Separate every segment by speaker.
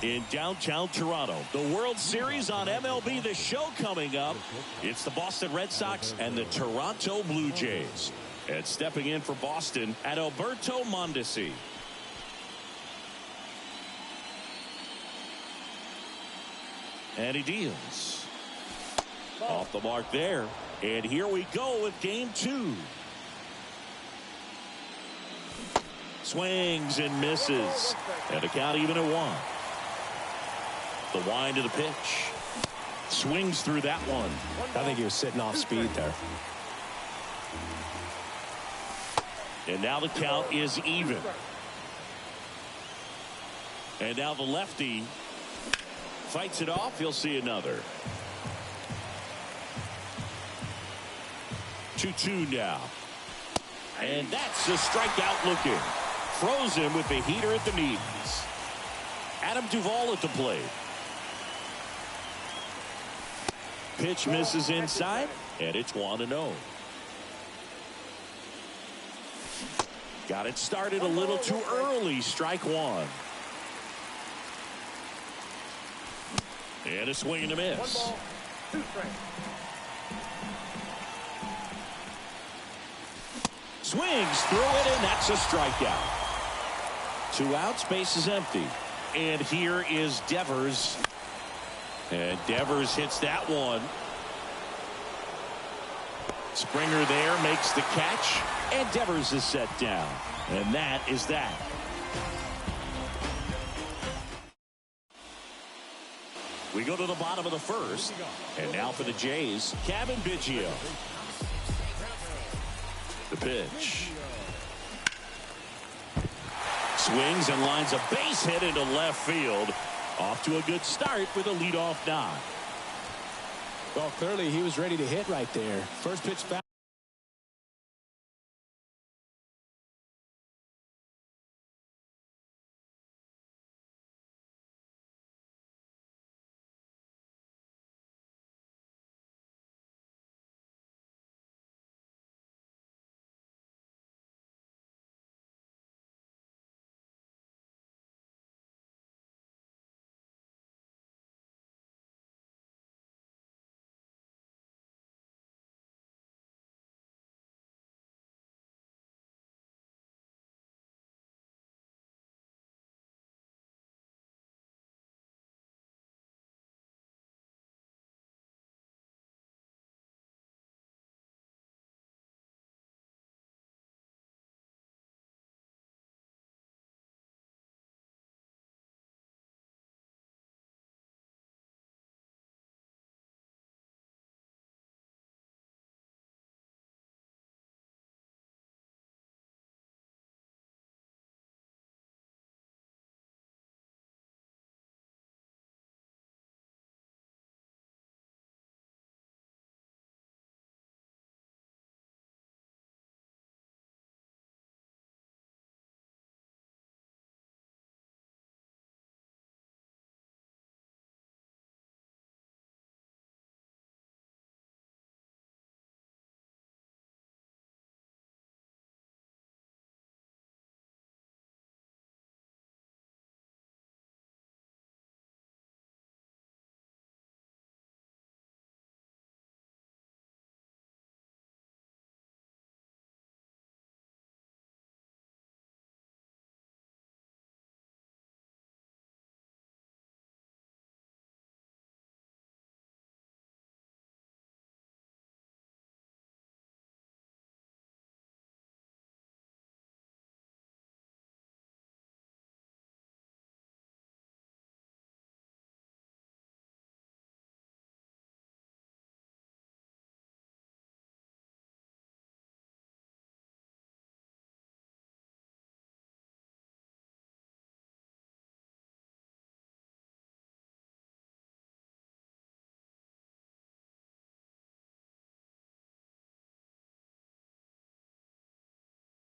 Speaker 1: In downtown Toronto, the World Series on MLB The Show coming up. It's the Boston Red Sox and the Toronto Blue Jays. And stepping in for Boston at Alberto Mondesi. And he deals. Off the mark there. And here we go with game 2. Swings and misses. And a count even at 1. The wind of the pitch. Swings through that one.
Speaker 2: I think he was sitting off speed there.
Speaker 1: And now the count is even. And now the lefty fights it off. He'll see another. 2-2 now. And that's a strikeout looking. Froze him with the heater at the knees. Adam Duvall at the plate. Pitch misses inside, and it's 1-0. Got it started a little too early. Strike 1. And a swing and a miss. Swings through it, and that's a strikeout. 2 outs, base is empty. And here is Devers. And Devers hits that one. Springer there makes the catch. And Devers is set down. And that is that. We go to the bottom of the first. And now for the Jays, Kevin Biggio. The pitch. Swings and lines a base hit into left field. Off to a good start with a leadoff knock.
Speaker 2: Well, clearly he was ready to hit right there. First pitch foul.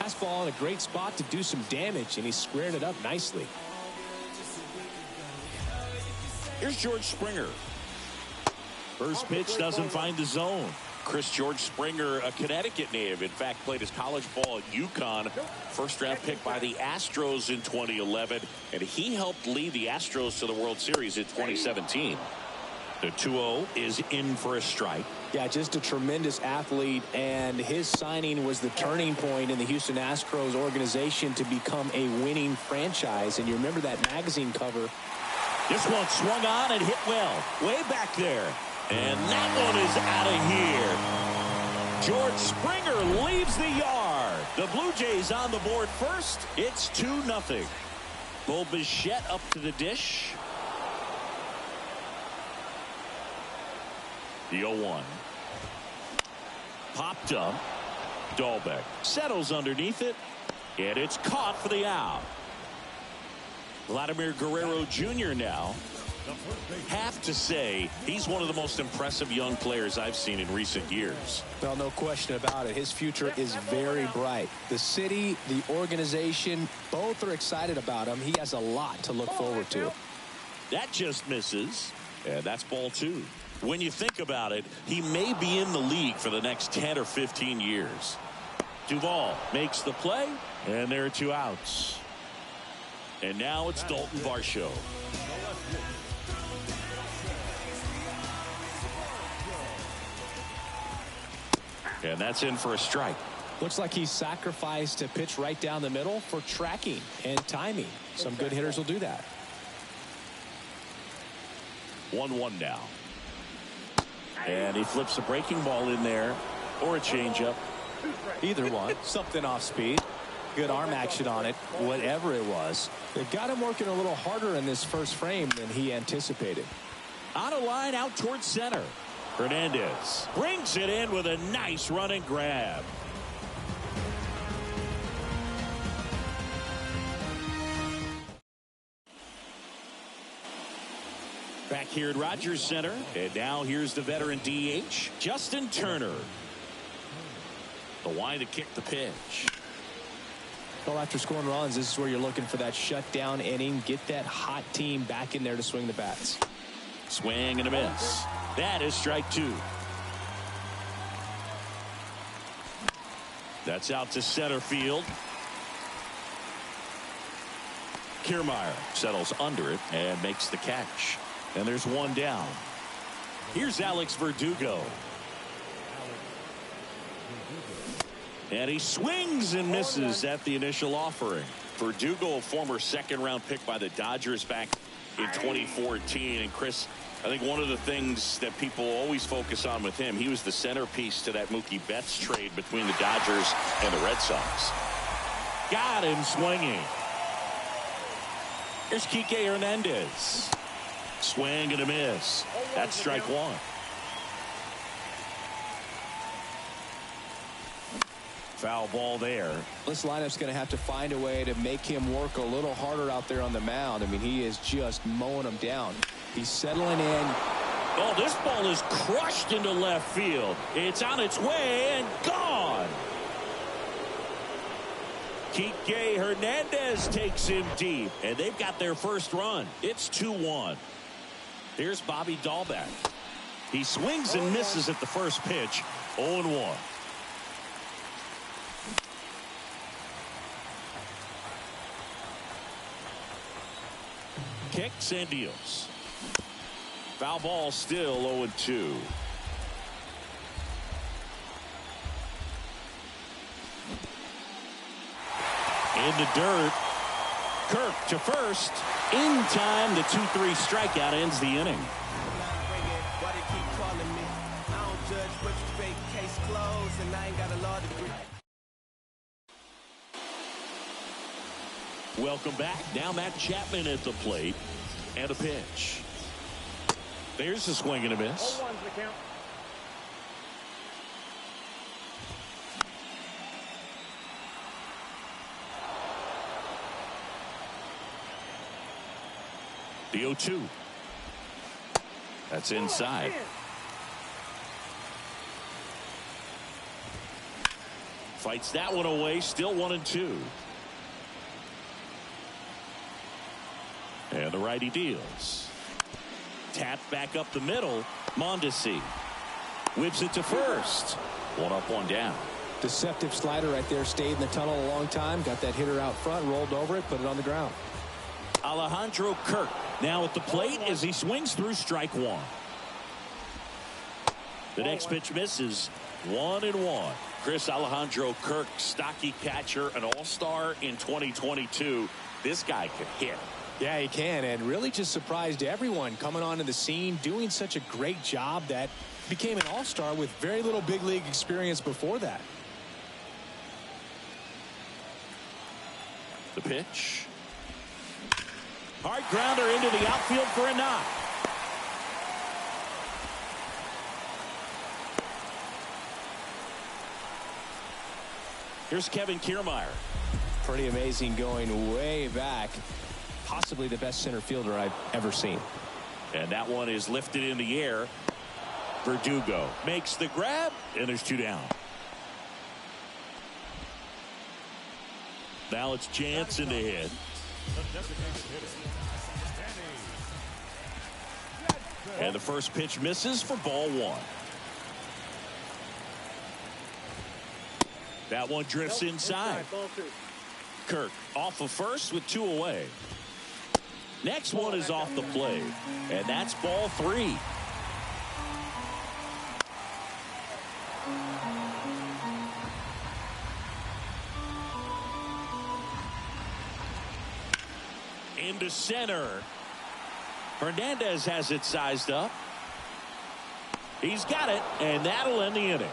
Speaker 2: Fastball in a great spot to do some damage, and he squared it up nicely.
Speaker 1: Here's George Springer. First pitch doesn't find the zone. Chris George Springer, a Connecticut native. In fact, played his college ball at UConn. First-round pick by the Astros in 2011. And he helped lead the Astros to the World Series in 2017. The 2-0 is in for a strike.
Speaker 2: Yeah, just a tremendous athlete, and his signing was the turning point in the Houston Astros organization to become a winning franchise. And you remember that magazine cover.
Speaker 1: This one swung on and hit well, way back there. And that one is out of here. George Springer leaves the yard. The Blue Jays on the board first. It's 2-0. Bo Bichette up to the dish. The 0-1. Popped up. Dahlbeck settles underneath it. And it's caught for the out. Vladimir Guerrero Jr. now. Have to say, he's one of the most impressive young players I've seen in recent years.
Speaker 2: Well, no question about it. His future is very bright. The city, the organization, both are excited about him. He has a lot to look forward to.
Speaker 1: That just misses. And that's ball 2. When you think about it, he may be in the league for the next 10 or 15 years. Duvall makes the play, and there are 2 outs. And now it's Dalton Varsho. And that's in for a strike.
Speaker 2: Looks like he sacrificed a pitch right down the middle for tracking and timing. Some good hitters will do that.
Speaker 1: 1-1 now. And he flips a breaking ball in there or a changeup.
Speaker 2: Either one. Something off speed. Good arm action on it. Whatever it was. They've got him working a little harder in this first frame than he anticipated.
Speaker 1: On a line out towards center. Hernandez brings it in with a nice running grab. Back here at Rogers Center. And now here's the veteran DH, Justin Turner. The wind to kick the pitch.
Speaker 2: Well, after scoring runs, this is where you're looking for that shutdown inning. Get that hot team back in there to swing the bats.
Speaker 1: Swing and a miss. That is strike 2. That's out to center field. Kiermaier settles under it and makes the catch. And there's 1 down. Here's Alex Verdugo. And he swings and misses at the initial offering. Verdugo, a former second-round pick by the Dodgers back in 2014. And Chris, I think one of the things that people always focus on with him, he was the centerpiece to that Mookie Betts trade between the Dodgers and the Red Sox. Got him swinging. Here's Kike Hernandez. Swing and a miss. That's strike 1. Foul ball there.
Speaker 2: This lineup's going to have to find a way to make him work a little harder out there on the mound. I mean, he is just mowing them down. He's settling in.
Speaker 1: Oh, this ball is crushed into left field. It's on its way and gone. Kike Hernandez takes him deep, and they've got their first run. It's 2-1. Here's Bobby Dahlbeck. He swings and misses at the first pitch. 0-1. Kicks and deals. Foul ball still 0-2. In the dirt. Kirk to first. In time, the 2-3 strikeout ends the inning. Welcome back. Now Matt Chapman at the plate. And a pitch. There's a swing and a miss. The 0-2. That's inside. Fights that one away. Still 1-2. And the righty deals. Tapped back up the middle. Mondesi. Whips it to first. One up, one down.
Speaker 2: Deceptive slider right there. Stayed in the tunnel a long time. Got that hitter out front. Rolled over it. Put it on the ground.
Speaker 1: Alejandro Kirk now at the plate as he swings through strike one. The next pitch misses. 1-1. Chris, Alejandro Kirk, stocky catcher, an all-star in 2022. This guy can hit.
Speaker 2: Yeah, he can, and really just surprised everyone coming onto the scene, doing such a great job that became an all-star with very little big league experience before that.
Speaker 1: The pitch. Hard grounder into the outfield for a knock. Here's Kevin Kiermaier.
Speaker 2: Pretty amazing, going way back. Possibly the best center fielder I've ever seen.
Speaker 1: And that one is lifted in the air. Verdugo makes the grab, and there's two down. Now it's Jansen to hit. And the first pitch misses for ball one. That one drifts inside. Kirk off of first with two away. Next one is off the plate, and that's ball three. Into center. Hernandez has it sized up. He's got it, and that'll end the inning.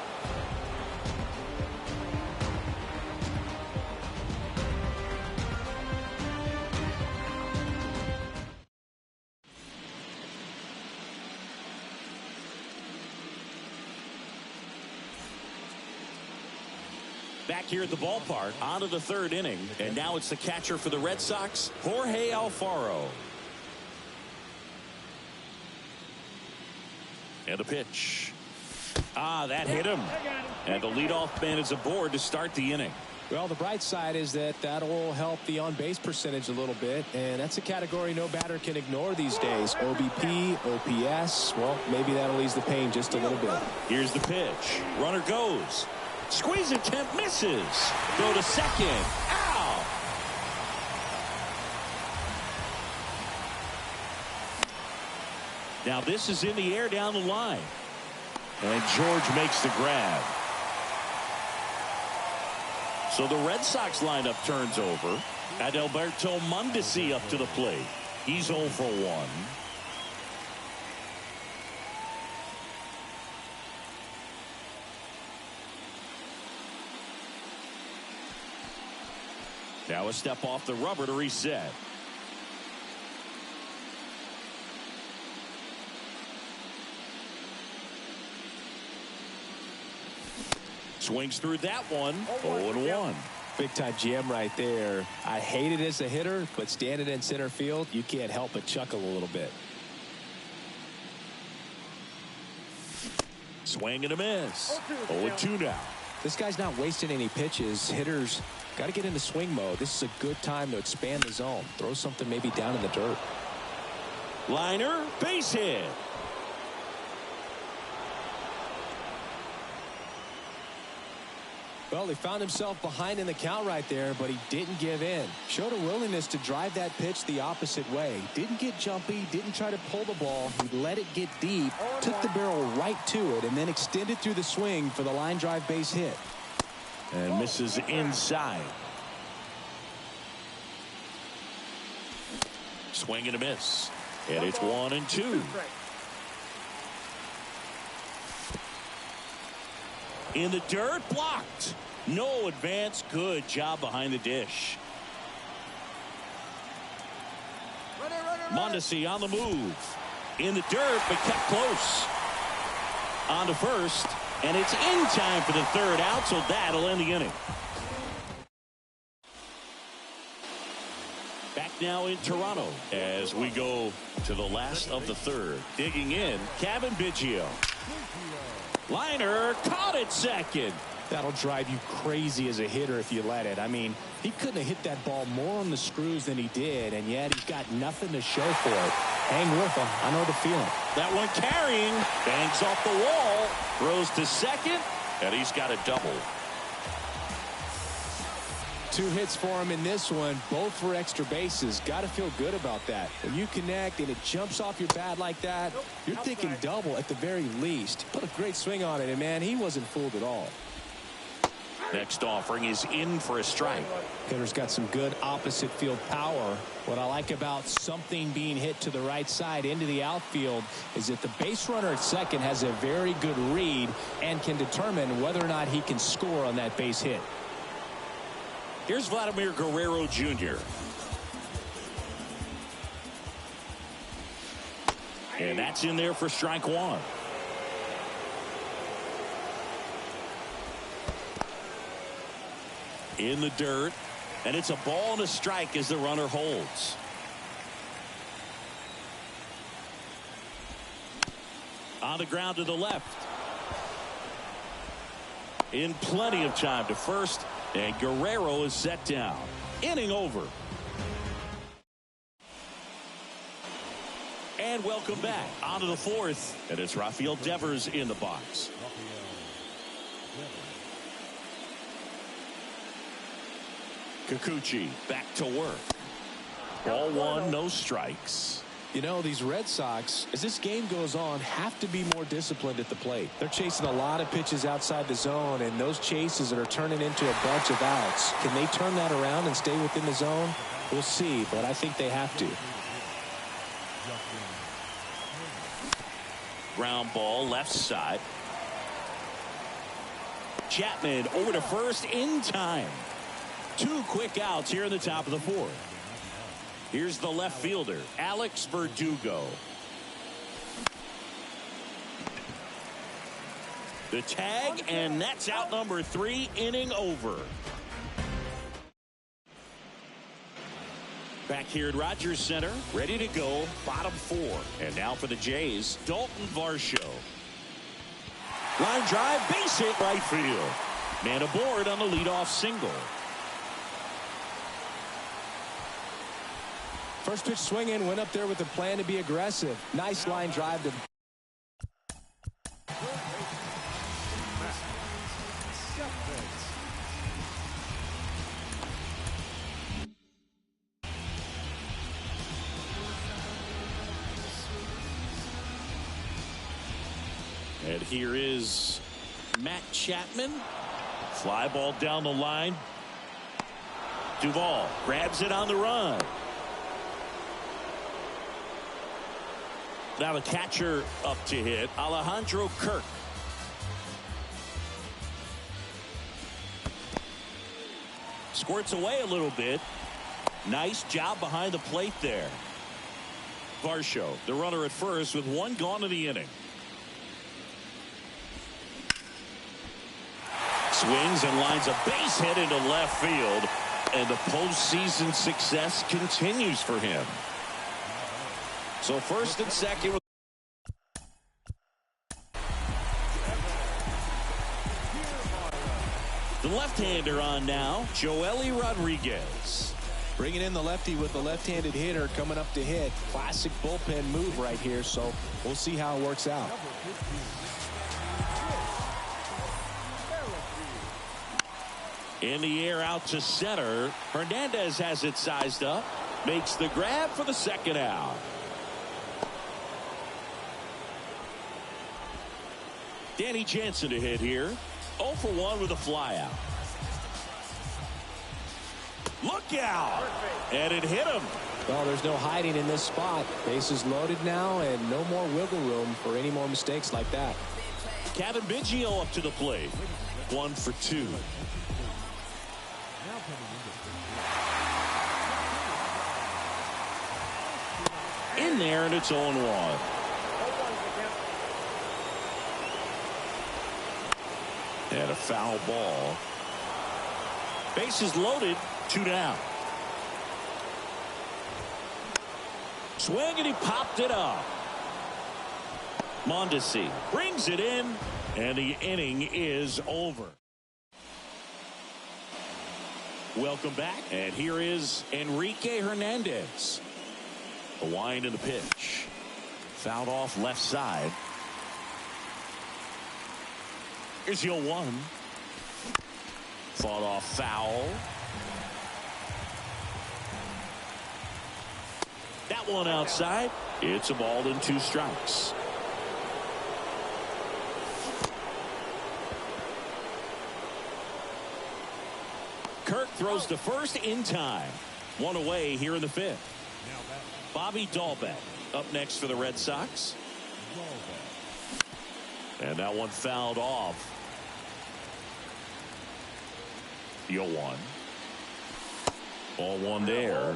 Speaker 1: Back here at the ballpark, on to the third inning, and now it's the catcher for the Red Sox, Jorge Alfaro. And the pitch. That hit him. And the leadoff man is aboard to start the inning.
Speaker 2: Well, the bright side is that will help the on-base percentage a little bit, and that's a category no batter can ignore these days. OBP, OPS, well, maybe that'll ease the pain just a little bit.
Speaker 1: Here's the pitch. Runner goes. Squeeze attempt misses. Throw to second. Ow! Now this is in the air down the line. And George makes the grab. So the Red Sox lineup turns over. Adalberto Mondesi up to the plate. He's 0 for 1. Now a step off the rubber to reset. Swings through that one. 0-1.
Speaker 2: Big time jam right there. I hate it as a hitter, but standing in center field, you can't help but chuckle a little bit.
Speaker 1: Swing and a miss. 0-2 now.
Speaker 2: This guy's not wasting any pitches. Hitters got to get into swing mode. This is a good time to expand the zone. Throw something maybe down in the dirt.
Speaker 1: Liner, base hit.
Speaker 2: Well, he found himself behind in the count right there, but he didn't give in. Showed a willingness to drive that pitch the opposite way. Didn't get jumpy, didn't try to pull the ball. He let it get deep, took the barrel right to it, and then extended through the swing for the line drive base hit.
Speaker 1: And misses inside. Swing and a miss. And it's 1-2. In the dirt, blocked. No advance. Good job behind the dish. Mondesi on the move. In the dirt, but kept close. On to first. And it's in time for the third out, so that'll end the inning. Back now in Toronto as we go to the last of the third. Digging in, Kevin Biggio. Liner caught at second.
Speaker 2: That'll drive you crazy as a hitter if you let it. I mean, he couldn't have hit that ball more on the screws than he did, and yet he's got nothing to show for it. Hang with him. I know the feeling.
Speaker 1: That one carrying. Bangs off the wall. Throws to second, and he's got a double.
Speaker 2: 2 hits for him in this one, both for extra bases. Got to feel good about that. When you connect and it jumps off your bat like that, you're thinking double at the very least. Put a great swing on it, and man, he wasn't fooled at all.
Speaker 1: Next offering is in for a strike.
Speaker 2: Hitter's got some good opposite field power. What I like about something being hit to the right side into the outfield is that the base runner at second has a very good read and can determine whether or not he can score on that base hit.
Speaker 1: Here's Vladimir Guerrero Jr. And that's in there for strike 1. In the dirt, and it's a ball and a strike as the runner holds. On the ground to the left. In plenty of time to first, and Guerrero is set down. Inning over. And welcome back onto the 4th, and it's Rafael Devers in the box. Kikuchi back to work. Ball 1, no strikes.
Speaker 2: You know, these Red Sox, as this game goes on, have to be more disciplined at the plate. They're chasing a lot of pitches outside the zone, and those chases that are turning into a bunch of outs. Can they turn that around and stay within the zone? We'll see, but I think they have to.
Speaker 1: Ground ball left side. Chapman over to first in time. 2 quick outs here in the top of the 4th. Here's the left fielder, Alex Verdugo. The tag, and that's out number 3, inning over. Back here at Rogers Center, ready to go, bottom 4. And now for the Jays, Dalton Varsho. Line drive, base hit right field. Man aboard on the leadoff single.
Speaker 2: First pitch swinging, went up there with a plan to be aggressive. Nice line drive to.
Speaker 1: And here is Matt Chapman. Fly ball down the line. Duvall grabs it on the run. Now the catcher up to hit, Alejandro Kirk. Squirts away a little bit. Nice job behind the plate there. Varsho, the runner at first with 1 gone in the inning. Swings and lines a base hit into left field, and the postseason success continues for him. So first and second. The left-hander on now, Joely Rodriguez.
Speaker 2: Bringing in the lefty with the left-handed hitter coming up to hit. Classic bullpen move right here, so we'll see how it works out.
Speaker 1: In the air out to center. Hernandez has it sized up. Makes the grab for the second out. Danny Jansen to hit here. 0 for 1 with a flyout. Look out! And it hit him.
Speaker 2: Well, there's no hiding in this spot. Bases loaded now, and no more wiggle room for any more mistakes like that.
Speaker 1: Kevin Biggio up to the plate. 1 for 2. In there, and it's 0-1. And a foul ball. Bases loaded, 2 down. Swing, and he popped it up. Mondesi brings it in, and the inning is over. Welcome back. And here is Enrique Hernandez. A wind in the pitch. Fouled off left side. Here's your 1. Fought off foul. That one outside. It's a ball and 2 strikes. Kirk throws to first in time. 1 away here in the 5th. Bobby Dahlbeck up next for the Red Sox. And that one fouled off. The 0-1. Ball 1 there.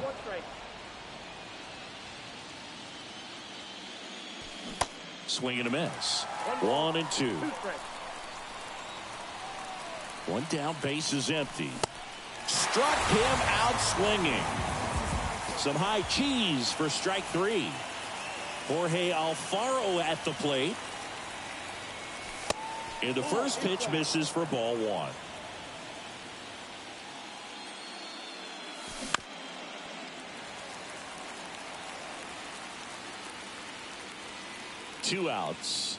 Speaker 1: Swing and a miss. 1 and 2. 1 down, base is empty. Struck him out swinging. Some high cheese for strike 3. Jorge Alfaro at the plate. And the first pitch misses for ball 1. Two outs.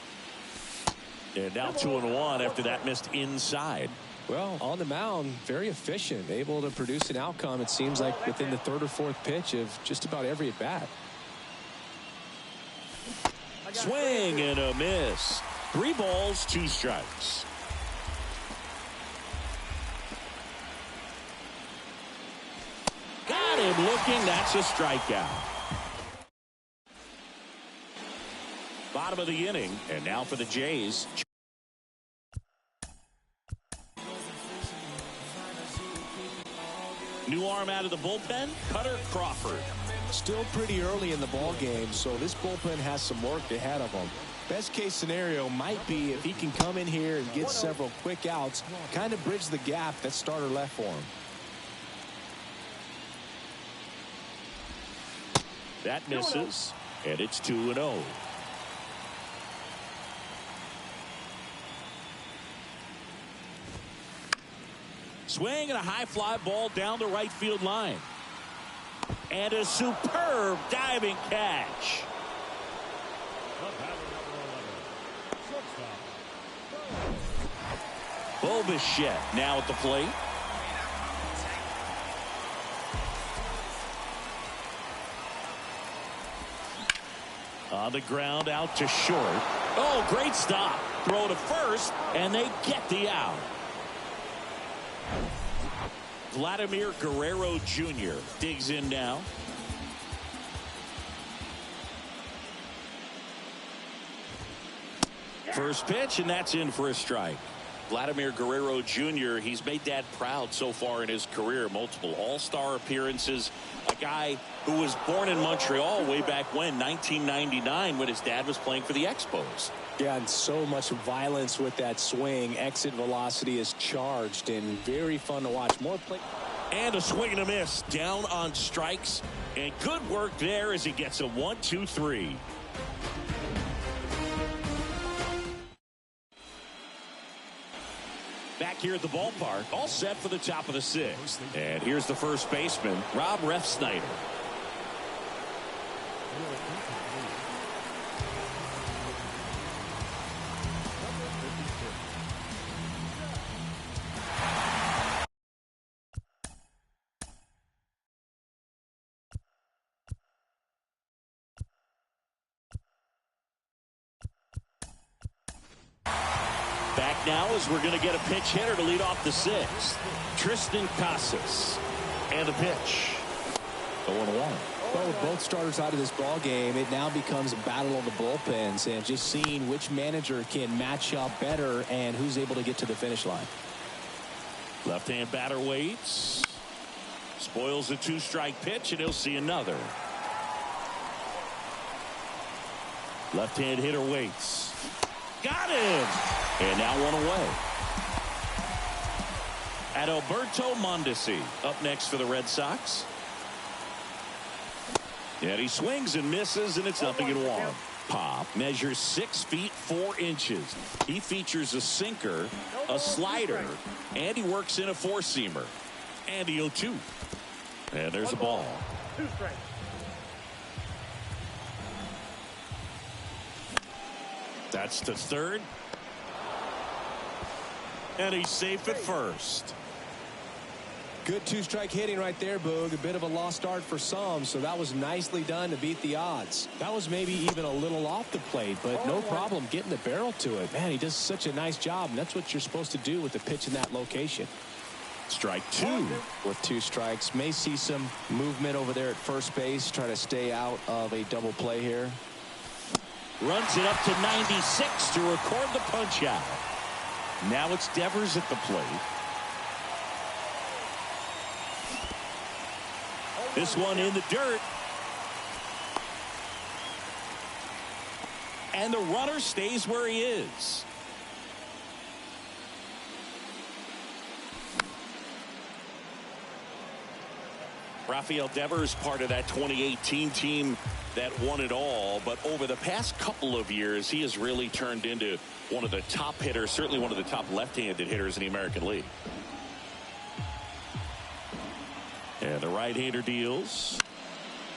Speaker 1: And now 2-1 after that missed inside.
Speaker 2: Well, on the mound, very efficient, able to produce an outcome, it seems like, within the 3rd or 4th pitch of just about every at bat.
Speaker 1: Swing and a miss. 3 balls, 2 strikes. Got him looking. That's a strikeout. Bottom of the inning. And now for the Jays. New arm out of the bullpen, Cutter Crawford.
Speaker 2: Still pretty early in the ball game, so this bullpen has some work ahead of them. Best case scenario might be if he can come in here and get several quick outs, kind of bridge the gap that starter left for him.
Speaker 1: That misses, and it's 2-0. Swing and a high fly ball down the right field line. And a superb diving catch. Bo Bichette now at the plate. On the ground, out to short. Oh, great stop. Throw to first, and they get the out. Vladimir Guerrero Jr. digs in now. First pitch, and that's in for a strike. Vladimir Guerrero Jr., he's made Dad proud so far in his career. Multiple all-star appearances. A guy who was born in Montreal way back when, 1999, when his dad was playing for the Expos.
Speaker 2: Yeah, and so much violence with that swing. Exit velocity is charged and very fun to watch. More play.
Speaker 1: And a swing and a miss. Down on strikes. And good work there as he gets a 1-2-3. Back here at the ballpark, all set for the top of the 6th. And here's the first baseman, Rob Refsnyder. Back now as we're going to get a pinch hitter to lead off the 6th. Tristan Casas. And the pitch. 0-1.
Speaker 2: Well, with both starters out of this ball game, it now becomes a battle of the bullpens and just seeing which manager can match up better and who's able to get to the finish line.
Speaker 1: Left-hand batter waits. Spoils a 2-strike pitch, and he'll see another. Left-hand hitter waits. Got him! And now 1 away. Adalberto Mondesi up next for the Red Sox. And he swings and misses, and it's 0-1. Pop measures 6 feet 4 inches. He features a sinker, a slider, and he works in a 4-seamer. And the 0-2. And there's a ball.
Speaker 3: 2 strikes.
Speaker 1: That's to third. And he's safe at first.
Speaker 2: Good 2-strike hitting right there, Boog. A bit of a lost start for some, so that was nicely done to beat the odds. That was maybe even a little off the plate, but no problem getting the barrel to it. Man, he does such a nice job, and that's what you're supposed to do with the pitch in that location.
Speaker 1: Strike 2.
Speaker 2: With 2 strikes, may see some movement over there at first base, try to stay out of a double play here.
Speaker 1: Runs it up to 96 to record the punch out. Now it's Devers at the plate. This one in the dirt. And the runner stays where he is. Rafael Devers, part of that 2018 team that won it all. But over the past couple of years, he has really turned into one of the top hitters, certainly one of the top left-handed hitters in the American League. And the right-hander deals.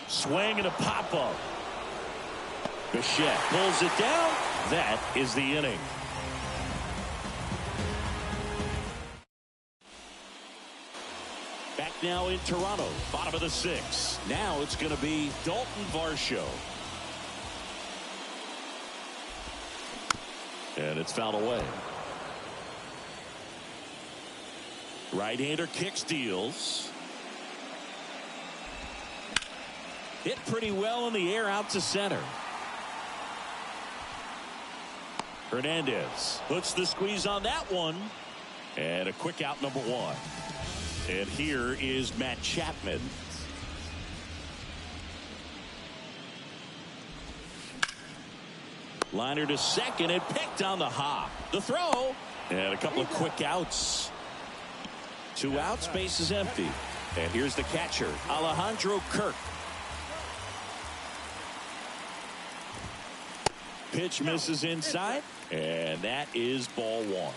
Speaker 1: Swing and a pop-up. Bichette pulls it down. That is the inning. Back now in Toronto, bottom of the 6th. Now it's going to be Dalton Varsho. And it's fouled away. Right-hander kicks, deals. Hit pretty well in the air out to center. Hernandez puts the squeeze on that one. And a quick out, number 1. And here is Matt Chapman. Liner to second and picked on the hop. The throw. And a couple of quick outs. 2 outs, base is empty. And here's the catcher, Alejandro Kirk. Pitch misses inside, and that is ball 1.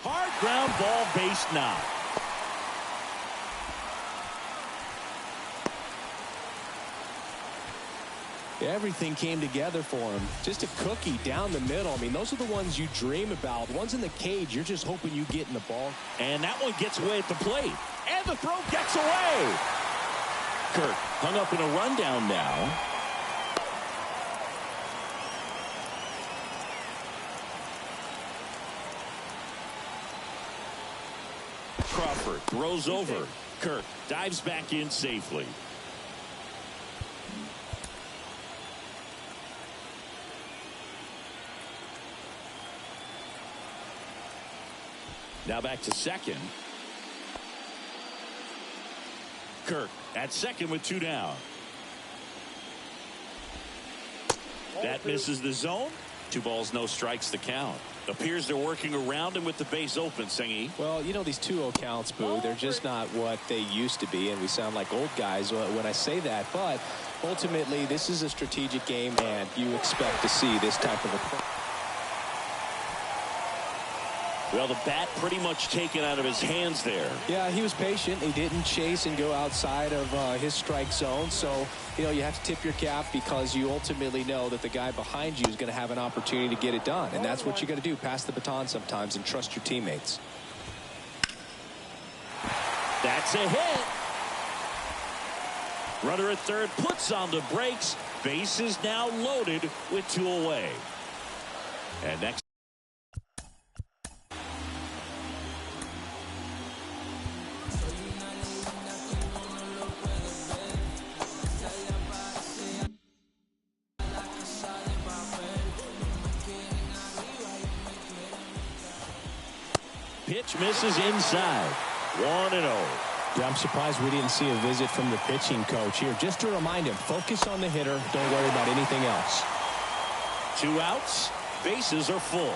Speaker 1: Hard ground ball, base knock.
Speaker 2: Everything came together for him. Just a cookie down the middle. I mean, those are the ones you dream about. The ones in the cage, you're just hoping you get in the ball.
Speaker 1: And that one gets away at the plate. And the throw gets away. Kirk hung up in a rundown now. Crawford throws over. Kirk dives back in safely. Now back to second. Kirk at second with 2 down. That misses the zone. 2 balls, no strikes, the count. Appears they're working around him with the base open, Singy.
Speaker 2: Well, you know, these 2-0 counts, Boo, they're just not what they used to be, and we sound like old guys when I say that. But ultimately, this is a strategic game, and you expect to see this type of a...
Speaker 1: Well, the bat pretty much taken out of his hands there.
Speaker 2: Yeah, he was patient. He didn't chase and go outside of his strike zone. So, you know, you have to tip your cap because you ultimately know that the guy behind you is going to have an opportunity to get it done. And that's what you got to do. Pass the baton sometimes and trust your teammates.
Speaker 1: That's a hit. Runner at third puts on the brakes. Base is now loaded with 2 away. And next. Pitch misses inside. 1-0.
Speaker 2: Yeah, I'm surprised we didn't see a visit from the pitching coach here. Just to remind him, focus on the hitter. Don't worry about anything else.
Speaker 1: 2 outs. Bases are full.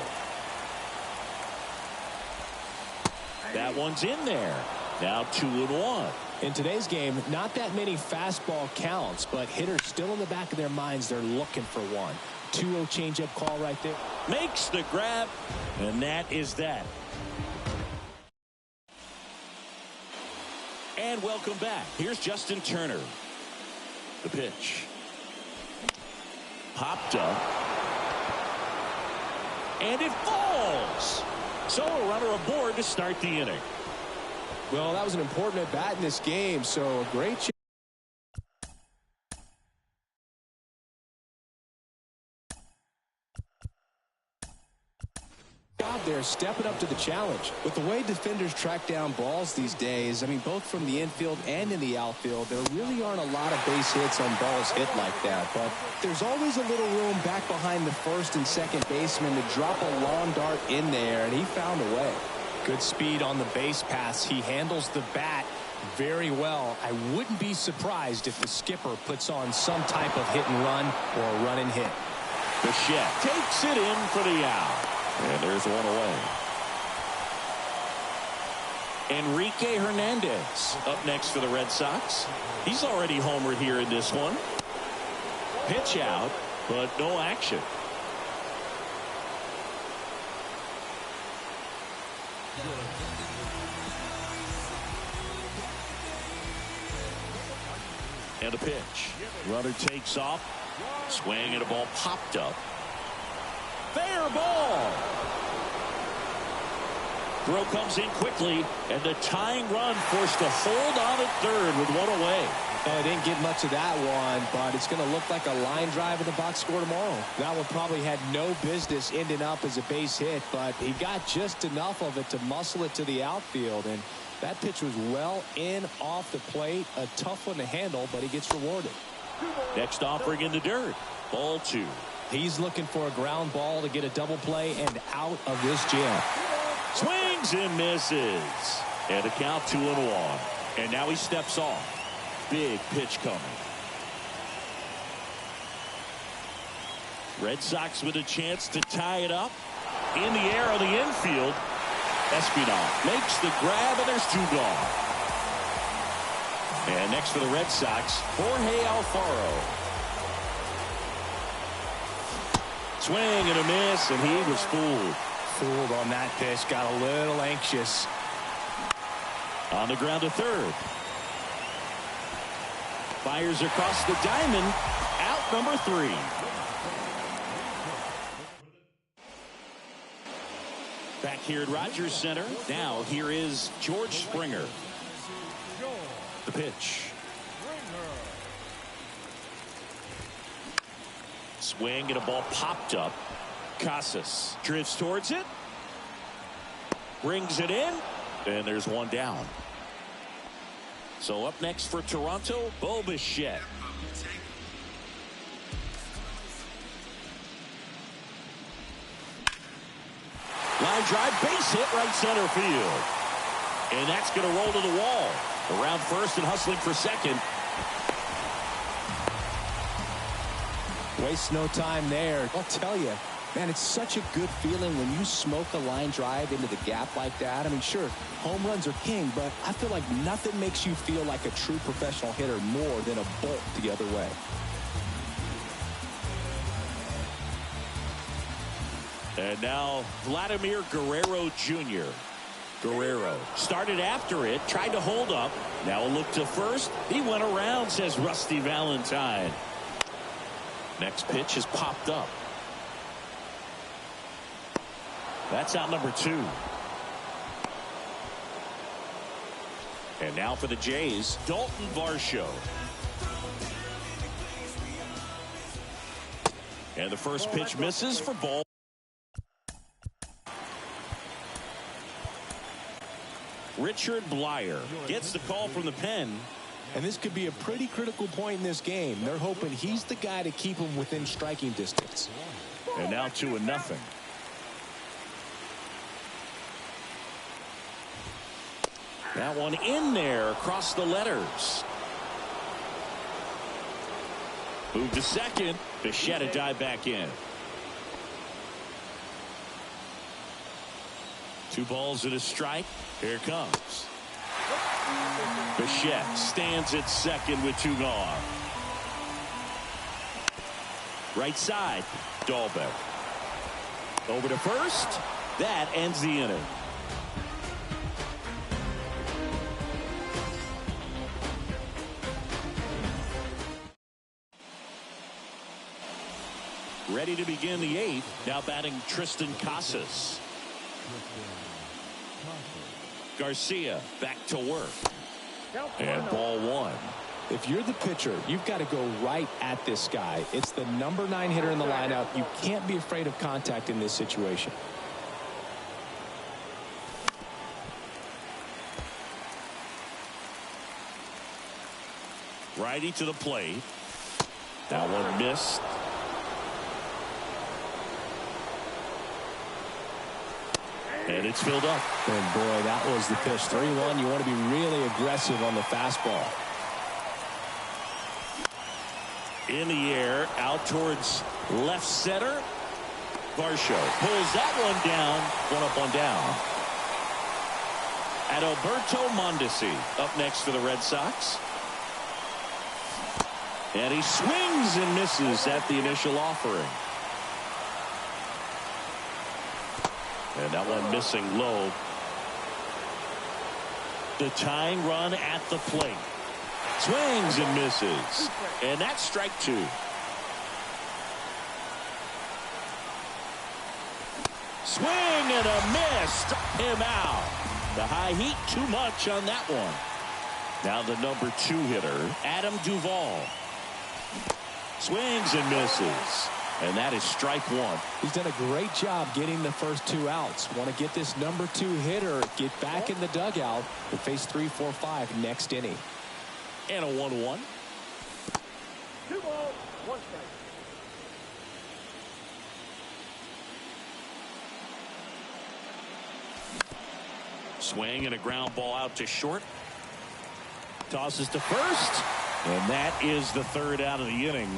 Speaker 1: That one's in there. Now 2-1.
Speaker 2: In today's game, not that many fastball counts, but hitters still in the back of their minds, they're looking for one. 2-0 changeup call right there.
Speaker 1: Makes the grab, and that is that. And welcome back. Here's Justin Turner. The pitch. Popped up. And it falls. So a runner aboard to start the inning.
Speaker 2: Well, that was an important at-bat in this game, so a great chance. They're stepping up to the challenge. With the way defenders track down balls these days, I mean, both from the infield and in the outfield, there really aren't a lot of base hits on balls hit like that. But there's always a little room back behind the first and second baseman to drop a long dart in there, and he found a way. Good speed on the base pass. He handles the bat very well. I wouldn't be surprised if the skipper puts on some type of hit and run or a run and hit.
Speaker 1: Bichette takes it in for the out. And there's one away. Enrique Hernandez up next for the Red Sox. He's already homered here in this one. Pitch out, but no action. And a pitch. Runner takes off. Swing and a ball popped up. Fair ball. Throw comes in quickly, and the tying run forced to hold on at third with one away.
Speaker 2: I didn't get much of that one, but it's going to look like a line drive in the box score tomorrow. That one probably had no business ending up as a base hit, but he got just enough of it to muscle it to the outfield, and that pitch was well in off the plate. A tough one to handle, but he gets rewarded.
Speaker 1: Next offering in the dirt. Ball 2.
Speaker 2: He's looking for a ground ball to get a double play and out of this jam.
Speaker 1: Swings and misses. And a count 2-1. And now he steps off. Big pitch coming. Red Sox with a chance to tie it up. In the air on the infield. Espinal makes the grab, and there's 2 gone. And next for the Red Sox, Jorge Alfaro. Swing and a miss, and he was fooled.
Speaker 2: Fooled on that pitch, got a little anxious.
Speaker 1: On the ground to third. Fires across the diamond. Out number 3. Back here at Rogers Center. Now here is George Springer. The pitch. Swing and a ball popped up. Casas drifts towards it. Brings it in. And there's one down. So up next for Toronto, Bo Bichette. Line drive, base hit right center field. And that's going to roll to the wall. Around first and hustling for second.
Speaker 2: Waste no time there. I'll tell you, man, it's such a good feeling when you smoke a line drive into the gap like that. I mean, sure, home runs are king, but I feel like nothing makes you feel like a true professional hitter more than a bolt the other way.
Speaker 1: And now Vladimir Guerrero Jr. Guerrero started after it, tried to hold up. Now a look to first. He went around, says Rusty Valentine. Next pitch is popped up. That's out number 2. And now for the Jays, Dalton Varsho. And the first pitch misses for ball. Richard Blyer gets the call from the pen.
Speaker 2: And this could be a pretty critical point in this game. They're hoping he's the guy to keep him within striking distance.
Speaker 1: And now 2-0. That one in there across the letters. Move to second. Bichette dive back in. 2 balls and a strike. Here it comes. Bichette stands at second with 2 gone. Right side, Dahlbeck. Over to first. That ends the inning. Ready to begin the 8th. Now batting Tristan Casas. Garcia back to work. And ball 1.
Speaker 2: If you're the pitcher, you've got to go right at this guy. It's the number 9 hitter in the lineup. You can't be afraid of contact in this situation.
Speaker 1: Righty to the plate. That one missed. And it's filled up.
Speaker 2: And boy, that was the pitch. 3-1. You want to be really aggressive on the fastball.
Speaker 1: In the air, out towards left center. Varsho pulls that one down. 1 up, 1 down. Adalberto Mondesi up next for the Red Sox. And he swings and misses at the initial offering. And that one missing low. The tying run at the plate. Swings and misses. And that's strike 2. Swing and a miss. Struck him out. The high heat too much on that one. Now the number 2 hitter, Adam Duvall. Swings and misses. And that is strike 1.
Speaker 2: He's done a great job getting the first 2 outs. Want to get this number 2 hitter, get back in the dugout, and face 3, 4, 5 next inning.
Speaker 1: And a 1-1.
Speaker 3: 2 balls, 1 strike.
Speaker 1: Swing and a ground ball out to short. Tosses to first. And that is the 3rd out of the inning.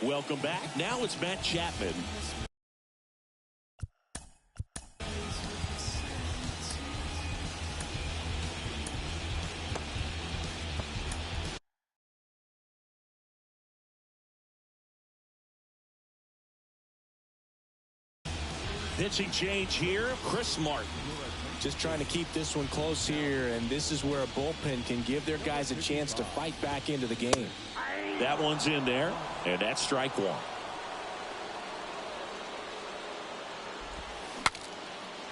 Speaker 1: Welcome back. Now it's Matt Chapman. Pitching change here, Chris Martin.
Speaker 2: Just trying to keep this one close here, and this is where a bullpen can give their guys a chance to fight back into the game.
Speaker 1: That one's in there, and that's strike 1.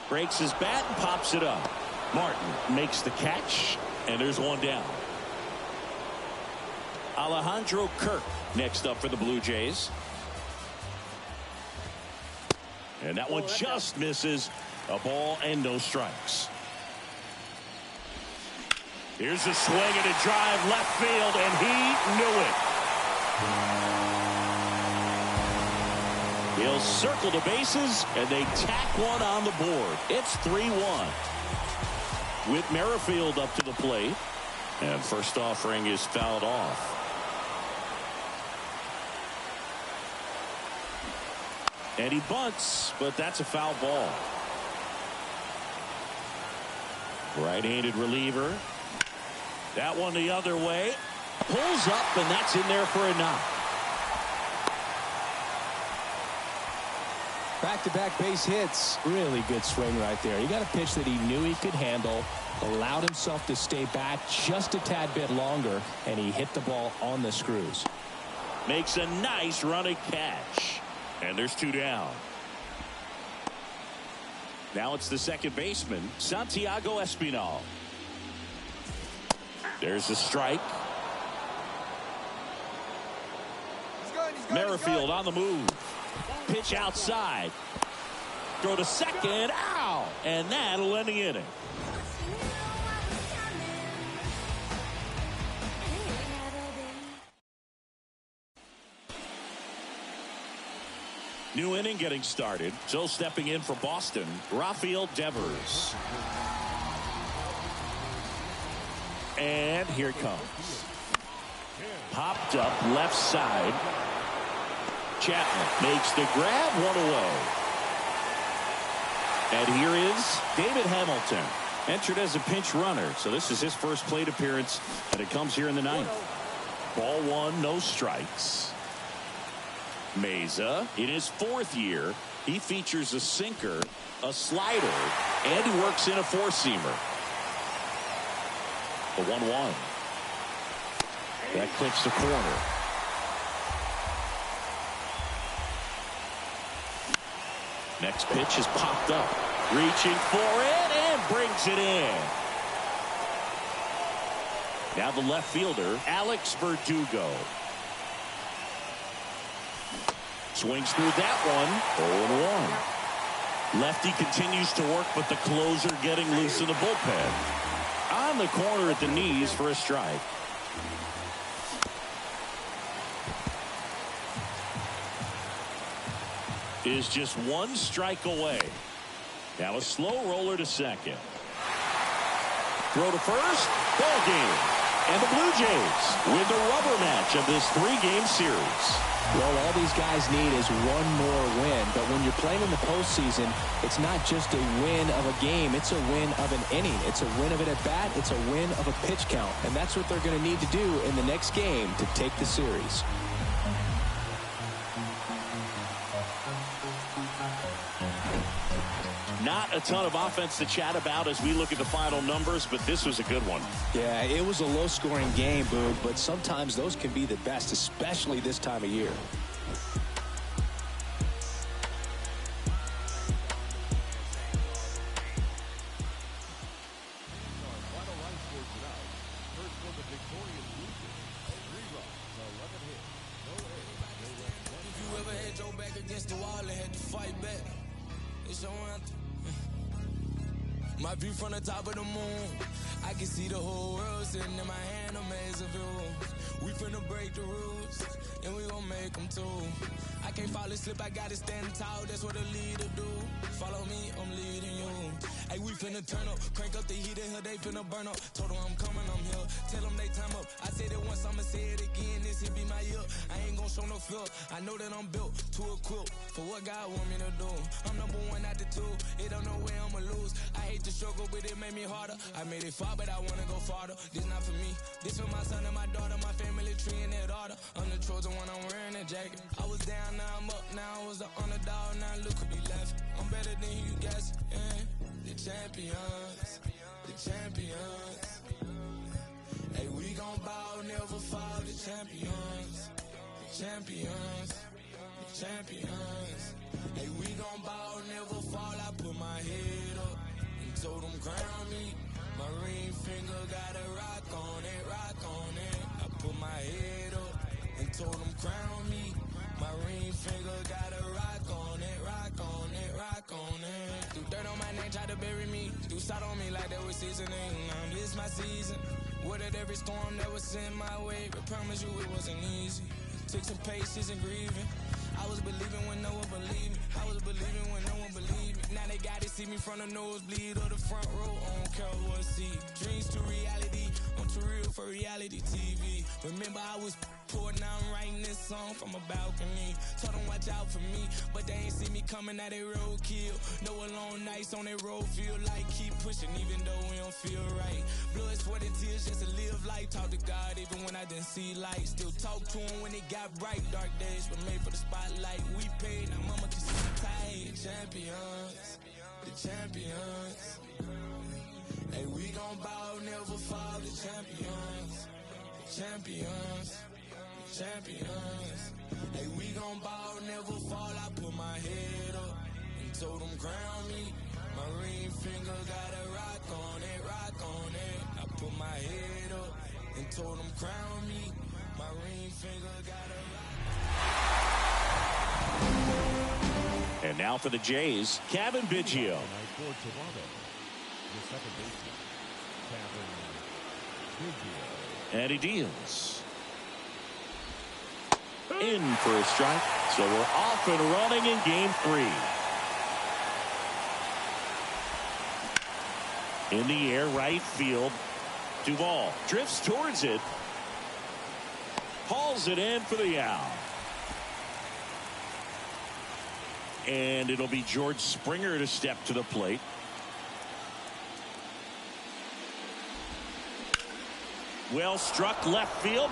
Speaker 1: Breaks his bat and pops it up. Martin makes the catch, and there's 1 down. Alejandro Kirk next up for the Blue Jays. And that one just misses. A ball and no strikes. Here's a swing and a drive left field, and he knew it. He'll circle the bases, and they tack one on the board. It's 3-1. With Merrifield up to the plate. And first offering is fouled off. And he bunts, but that's a foul ball. Right-handed reliever. That one the other way. Pulls up, and that's in there for a knock.
Speaker 2: Back-to-back base hits. Really good swing right there. He got a pitch that he knew he could handle, allowed himself to stay back just a tad bit longer, and he hit the ball on the screws.
Speaker 1: Makes a nice running catch. And there's 2 down. Now it's the second baseman, Santiago Espinal. There's a strike. Merrifield on the move. Pitch outside. Throw to second. Ow! And that'll end the inning. New inning getting started. So stepping in for Boston, Rafael Devers. And here it comes. Popped up left side. Chapman makes the grab, one away. And here is David Hamilton, entered as a pinch runner. So this is his first plate appearance, and it comes here in the ninth. Ball one, no strikes. Meza, in his fourth year, he features a sinker, a slider, and he works in a four-seamer. The 1-1. That clips the corner. Next pitch is popped up. Reaching for it and brings it in. Now the left fielder, Alex Verdugo. Swings through that one. 0-1. Lefty continues to work, but the closer getting loose in the bullpen. On the corner at the knees for a strike. Is just one strike away. Now a slow roller to second. Throw to first. Ball game. And the Blue Jays win the rubber match of this three-game series.
Speaker 2: Well, all these guys need is one more win. But when you're playing in the postseason, it's not just a win of a game. It's a win of an inning. It's a win of an at-bat. It's a win of a pitch count. And that's what they're going to need to do in the next game to take the series.
Speaker 1: Not a ton of offense to chat about as we look at the final numbers, but this was a good one.
Speaker 2: Yeah, it was a low-scoring game, Boog, but sometimes those can be the best, especially this time of year.
Speaker 4: My view from the top of the moon, I can see the whole world sitting in my hand, a maze of views. We finna break the rules, and we gon' make them too. I can't fall asleep, I gotta stand tall, that's what a leader do. Follow me, I'm leading you. Hey, we finna turn up, crank up the heat in here, they finna burn up. Told them I'm coming, I'm here, tell them they time up. I said it once, I'ma say it again, this here be my year. I ain't gon' show no fear, I know that I'm built to equip for what God want me to do. I'm number one out the two, it don't know where I'ma lose. I hate the struggle, but it made me harder. I made it far, but I wanna go farther. This not for me, this for my son and my daughter, my family tree and that order. I'm the chosen one, I'm wearing that jacket. I was down, now I'm up, now I was the underdog, now look who be left. I'm better than you guys, yeah. The champions, the champions. Hey, we gon' bow, never fall, the champions, the champions, the champions. Hey, we gon' bow, never fall, I put my head up and told them crown me. My ring finger got a rock on it, rock on it. I put my head up and told them crown me. My ring finger got a rock on it, rock on it, rock on it. Do dirt on my name, try to bury me. Do salt on me like that was seasoning. Now this my season. Weathered every storm that was sent my way. But promise you it wasn't easy. Took some patience and grieving. I was believing when no one believed me. I was believing when no one believed me. Now they gotta see me from the nosebleed or the front row. I don't care what I see. Dreams to reality. I'm too real for reality TV. Remember I was poor, now I'm writing this song from a balcony. Told them watch out for me, but they ain't see me coming at a roadkill. No alone nights on that road, feel like keep pushing even though we don't feel right. Blood, sweat, and tears just to live life. Talk to God even when I didn't see light. Still talk to him when it got bright. Dark days were made for the spotlight. We paid, now mama can see the tide. Champions, the champions. Hey, we gon' bow, never fall. The champions, the champions. Champions. Hey, we gon' ball, never fall. I put my head up and told them crown me. My ring finger got a rock on it, rock on it. I put my head up and told them crown me. My ring finger got a rock.
Speaker 1: And now for the Jays, Kevin Biggio. And he deals. In for a strike, so we're off and running in game 3. In the air, right field. Duvall drifts towards it. Hauls it in for the out. and it'll be George Springer to step to the plate. Well struck left field.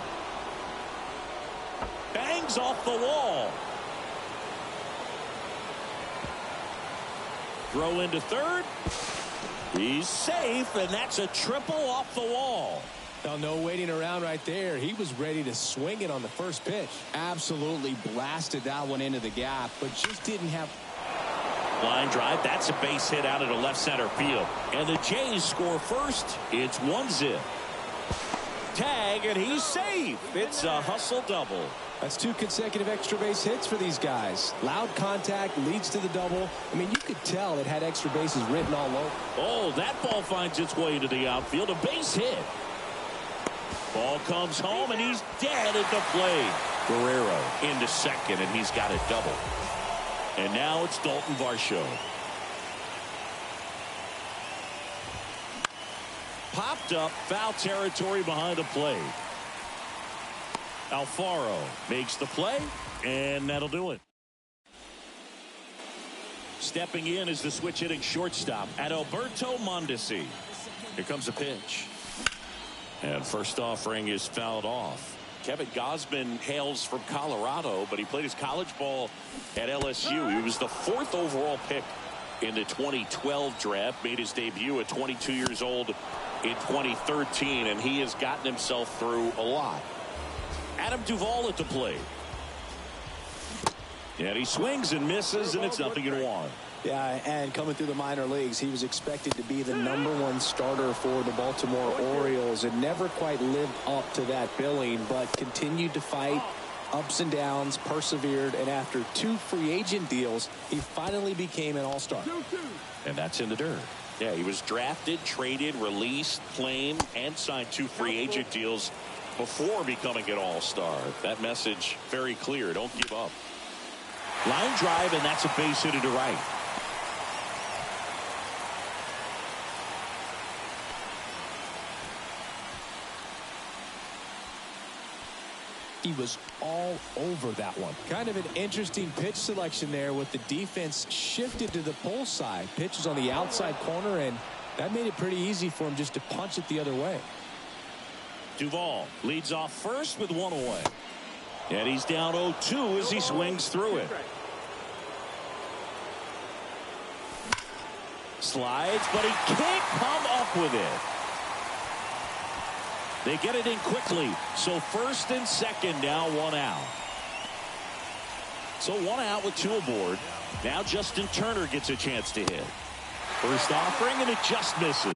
Speaker 1: Bangs off the wall. Throw into third. He's safe, and that's a triple off the wall.
Speaker 2: Now, no waiting around right there. He was ready to swing it on the first pitch.
Speaker 5: Absolutely blasted that one into the gap, but just didn't have.
Speaker 1: Line drive. That's a base hit out into left center field. And the Jays score first. It's 1-0. Tag, and he's safe. It's a hustle double.
Speaker 2: That's 2 consecutive extra base hits for these guys. Loud contact leads to the double. I mean, you could tell it had extra bases written all over.
Speaker 1: Oh, that ball finds its way into the outfield. A base hit. Ball comes home, and he's dead at the plate. Guerrero into second, and he's got a double. And now it's Dalton Varsho. Popped up, foul territory behind the plate. Alfaro makes the play, and that'll do it. Stepping in is the switch hitting shortstop at Alberto Mondesi. Here comes a pitch. And first offering is fouled off. Kevin Gausman hails from Colorado, but he played his college ball at LSU. He was the 4th overall pick in the 2012 draft, made his debut at 22 years old in 2013, and he has gotten himself through a lot. Adam Duvall at the plate. And he swings and misses, and it's 0-1.
Speaker 2: Yeah, and coming through the minor leagues, he was expected to be the #1 starter for the Baltimore Orioles and never quite lived up to that billing, but continued to fight ups and downs, persevered, and after 2 free agent deals, he finally became an all-star.
Speaker 1: And that's in the dirt. Yeah, he was drafted, traded, released, claimed, and signed 2 free agent deals before becoming an all-star. That message very clear. Don't give up. Line drive, and that's a base hit to right.
Speaker 2: He was all over that one. Kind of an interesting pitch selection there with the defense shifted to the pull side. Pitch was on the outside corner, and that made it pretty easy for him just to punch it the other way.
Speaker 1: Duvall leads off first with 1 away. And he's down 0-2 as he swings through it. Slides, but he can't come up with it. They get it in quickly. So first and second now, 1 out. So 1 out with 2 aboard. Now Justin Turner gets a chance to hit. First offering, and it just misses.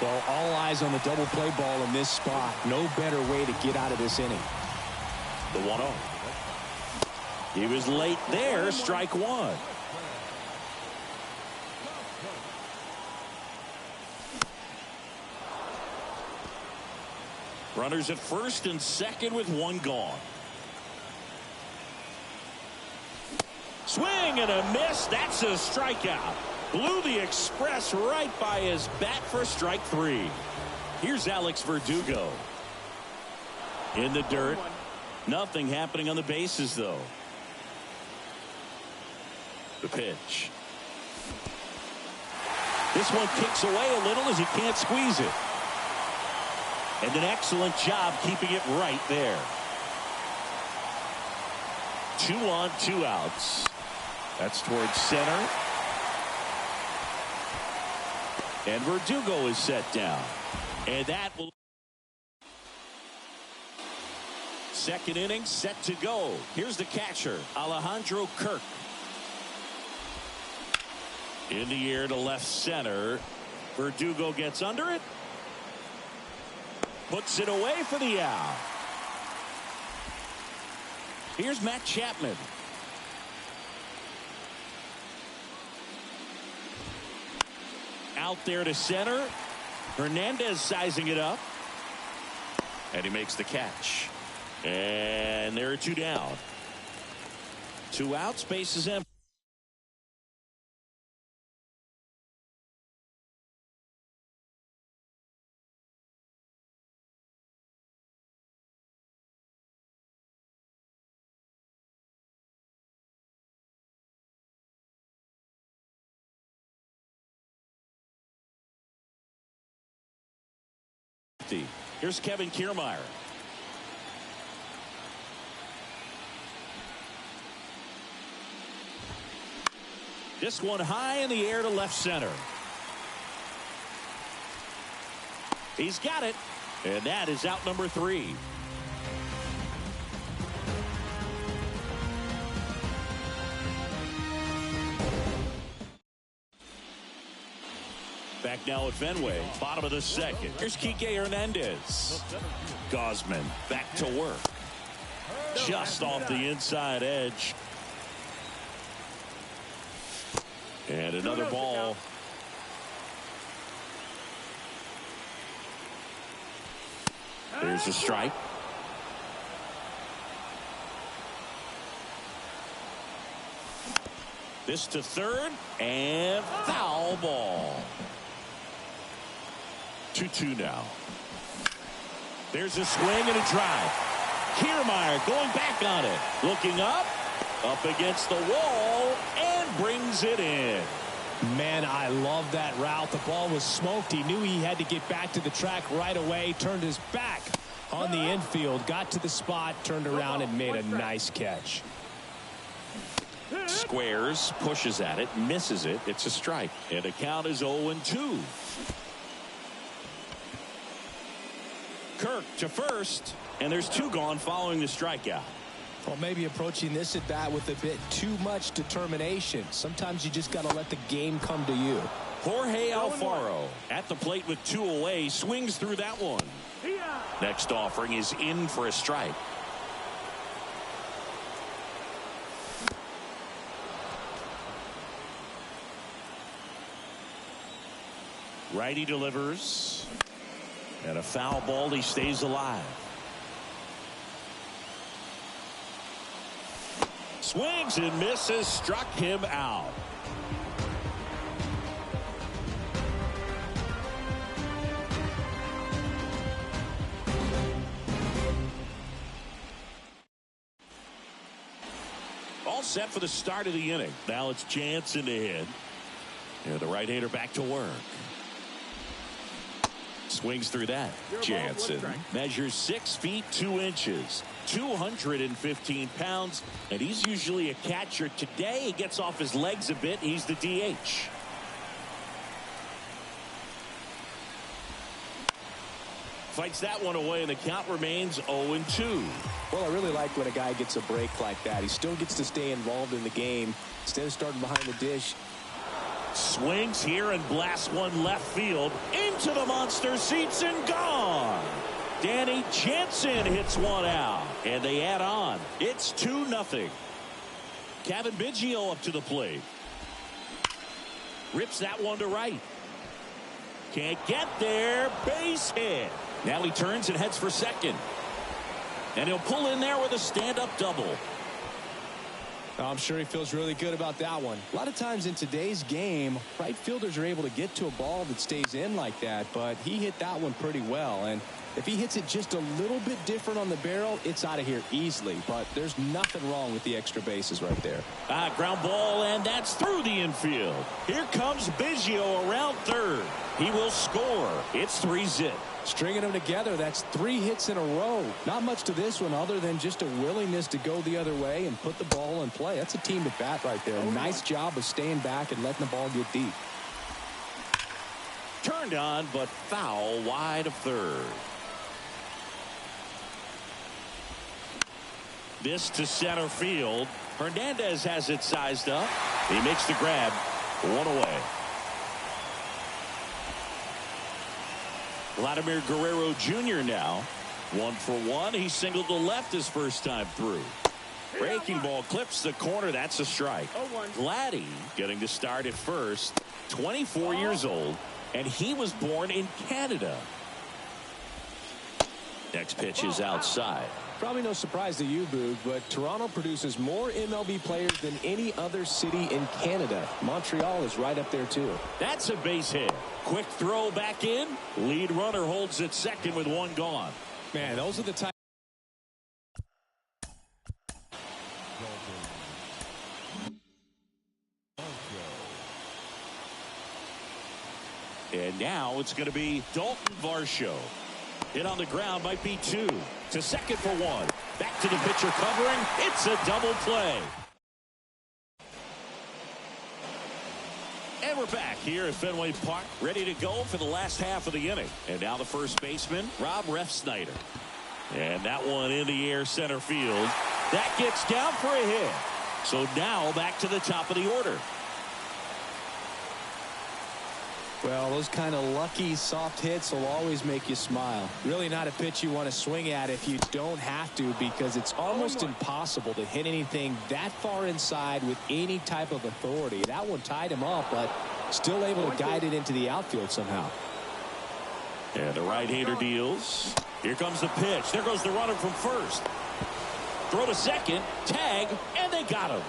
Speaker 2: Well, all eyes on the double play ball in this spot. No better way to get out of this inning.
Speaker 1: The 1-0. He was late there. Strike 1. Runners at first and second with 1 gone. Swing and a miss. That's a strikeout. Blew the express right by his bat for strike 3. Here's Alex Verdugo. In the dirt. Nothing happening on the bases, though. The pitch. This one kicks away a little as he can't squeeze it. And an excellent job keeping it right there. 2 on, 2 outs. That's towards center. And Verdugo is set down. And that will. Second inning set to go. Here's the catcher, Alejandro Kirk. In the air to left center. Verdugo gets under it. Puts it away for the out. Here's Matt Chapman. Out there to center. Hernandez sizing it up. And he makes the catch. And there are 2 down. 2 outs, base is empty. Here's Kevin Kiermaier. This one high in the air to left center. He's got it. And that is out number 3. Back now at Fenway, bottom of the second. Here's Kike Hernandez. Gosman back to work. Just off the inside edge. And another ball. There's a strike. This to third, and foul ball. 2-2 now. There's a swing and a drive. Kiermaier going back on it. Looking up against the wall, and brings it in.
Speaker 2: Man, I love that route. The ball was smoked. He knew he had to get back to the track right away. Turned his back on the infield. Got to the spot, turned around, and made a nice catch.
Speaker 1: Squares, pushes at it, misses it. It's a strike. And the count is 0-2. Kirk to first, and there's 2 gone following the strikeout.
Speaker 2: Well, maybe approaching this at bat with a bit too much determination. Sometimes you just got to let the game come to you.
Speaker 1: Jorge Alfaro at the plate with 2 away, swings through that one. Next offering is in for a strike. Righty delivers. And a foul ball. He stays alive. Swings and misses. Struck him out. All set for the start of the inning. Now it's Jansen to hit. And the right-hander back to work. Swings through that. Jansen measures 6 feet 2 inches, 215 pounds, and he's usually a catcher. Today he gets off his legs a bit. He's the DH. Fights that one away, and the count remains 0-2.
Speaker 2: Well, I really like when a guy gets a break like that. He still gets to stay involved in the game instead of starting behind the dish.
Speaker 1: Swings here and blasts one left field into the monster seats and gone. Danny Jansen hits one out, and they add on. It's 2-0. Kevin Biggio up to the plate. Rips that one to right. Can't get there. Base hit. Now he turns and heads for second. And he'll pull in there with a stand-up double.
Speaker 2: I'm sure he feels really good about that one. A lot of times in today's game, right fielders are able to get to a ball that stays in like that, but he hit that one pretty well. And if he hits it just a little bit different on the barrel, it's out of here easily. But there's nothing wrong with the extra bases right there.
Speaker 1: Ground ball, and that's through the infield. Here comes Biggio around third. He will score. It's 3-0.
Speaker 2: Stringing them together, that's 3 hits in a row. Not much to this one other than just a willingness to go the other way and put the ball in play. That's a team at bat right there. Nice job of staying back and letting the ball get deep.
Speaker 1: Turned on, but foul wide of third. This to center field. Hernandez has it sized up. He makes the grab. 1 away. Vladimir Guerrero Jr. now. 1 for 1. He singled to left his first time through. Breaking ball clips the corner. That's a strike. Vladdy getting to start at first. 24 years old. And he was born in Canada. Next pitch is outside.
Speaker 2: Probably no surprise to you, Boog, but Toronto produces more MLB players than any other city in Canada. Montreal is right up there, too.
Speaker 1: That's a base hit. Quick throw back in. Lead runner holds at second with 1 gone.
Speaker 2: Man, those are the type.
Speaker 1: And now it's going to be Dalton Varsho. Hit on the ground might be 2. To second for 1. Back to the pitcher covering. It's a double play. And we're back here at Fenway Park, ready to go for the last half of the inning. And now the first baseman, Rob Refsnyder. And that one in the air center field. That gets down for a hit. So now back to the top of the order.
Speaker 2: Well, those kind of lucky soft hits will always make you smile. Really not a pitch you want to swing at if you don't have to, because it's almost impossible to hit anything that far inside with any type of authority. That one tied him up, but still able to guide it into the outfield somehow.
Speaker 1: And the right-hander deals. Here comes the pitch. There goes the runner from first. Throw to second, tag, and they got him.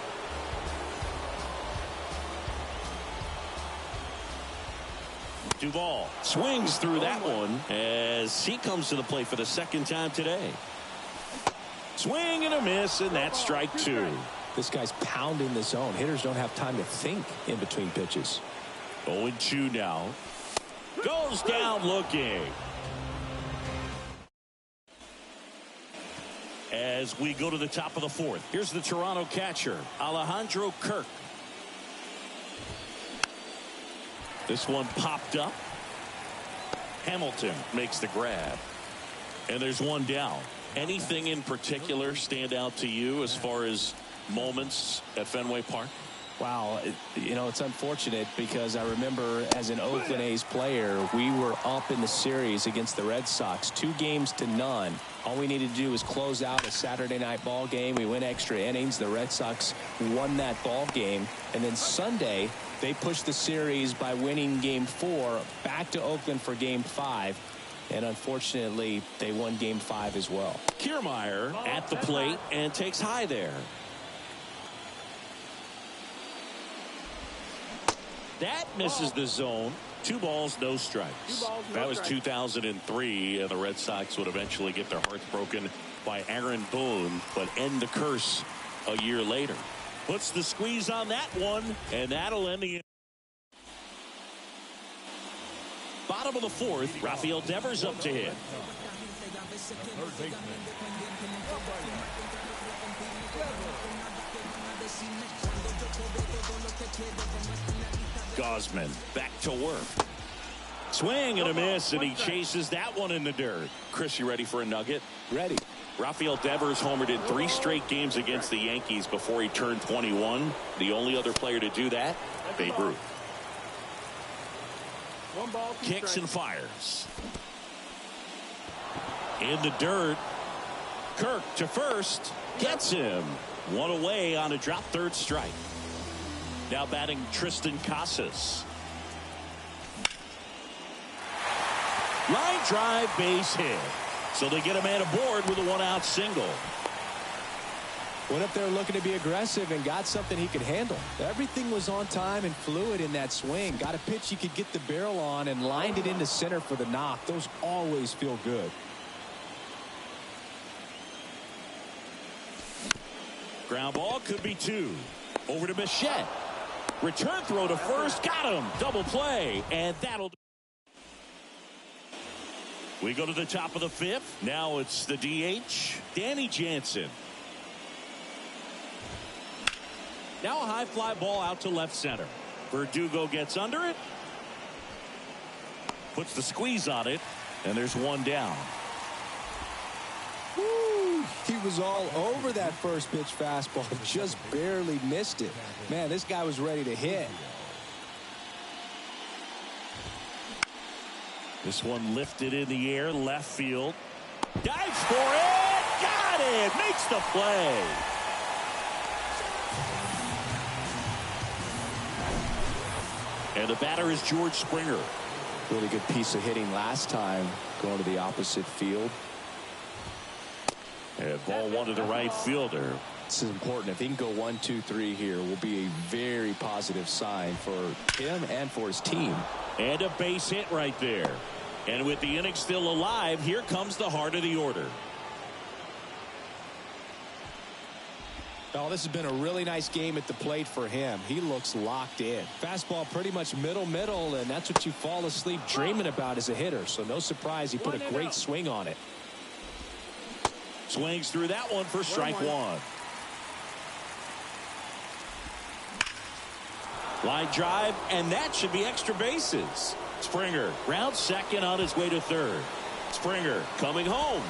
Speaker 1: Duvall swings through that one as he comes to the plate for the second time today. Swing and a miss, and that's strike 2.
Speaker 2: This guy's pounding the zone. Hitters don't have time to think in between pitches.
Speaker 1: 0-2 now. Goes down looking. As we go to the top of the 4th, here's the Toronto catcher, Alejandro Kirk. This one popped up. Hamilton makes the grab. And there's one down. Anything in particular stand out to you as far as moments at Fenway Park?
Speaker 2: Wow, it's unfortunate because I remember as an Oakland A's player, we were up in the series against the Red Sox, 2-0. All we needed to do was close out a Saturday night ball game. We went extra innings. The Red Sox won that ball game. And then Sunday, they pushed the series by winning Game 4 back to Oakland for Game 5. And unfortunately, they won Game 5 as well.
Speaker 1: Kiermaier at the plate and takes high there. That misses the zone. 2 balls, no strikes. That was 2003, and the Red Sox would eventually get their hearts broken by Aaron Boone, but end the curse a year later. Puts the squeeze on that one, and that'll end the inning. Bottom of the 4th, Rafael Devers up to hit. Gosman back to work. Swing and a miss, and he chases that one in the dirt. Chris, you ready for a nugget?
Speaker 2: Ready.
Speaker 1: Rafael Devers homered in 3 straight games against the Yankees before he turned 21. The only other player to do that, Babe Ruth. Kicks and fires. In the dirt. Kirk to first. Gets him. 1 away on a drop, 3rd strike. Now batting Tristan Casas. Line drive, base hit. So they get a man aboard with a 1-out single.
Speaker 2: Went up there looking to be aggressive and got something he could handle. Everything was on time and fluid in that swing. Got a pitch he could get the barrel on and lined it into center for the knock. Those always feel good.
Speaker 1: Ground ball could be 2. Over to Bichette. Return throw to first. Got him. Double play. And that'll do. We go to the top of the 5th. Now it's the DH, Danny Jansen. Now a high fly ball out to left center. Verdugo gets under it. Puts the squeeze on it. And there's 1 down.
Speaker 2: Woo, he was all over that first pitch fastball. Just barely missed it. Man, this guy was ready to hit.
Speaker 1: This one lifted in the air, left field. Dives for it. Got it. Makes the play. And the batter is George Springer.
Speaker 2: Really good piece of hitting last time, going to the opposite field.
Speaker 1: And ball 1 to the right fielder.
Speaker 2: This is important. If he can go 1, 2, 3 here, will be a very positive sign for him and for his team.
Speaker 1: And a base hit right there. And with the inning still alive, here comes the heart of the order.
Speaker 2: Oh, this has been a really nice game at the plate for him. He looks locked in. Fastball pretty much middle, and that's what you fall asleep dreaming about as a hitter. So no surprise he put a great swing on it.
Speaker 1: Swings through that one for strike one. Line drive, and that should be extra bases. Springer rounds second on his way to third. Springer coming home.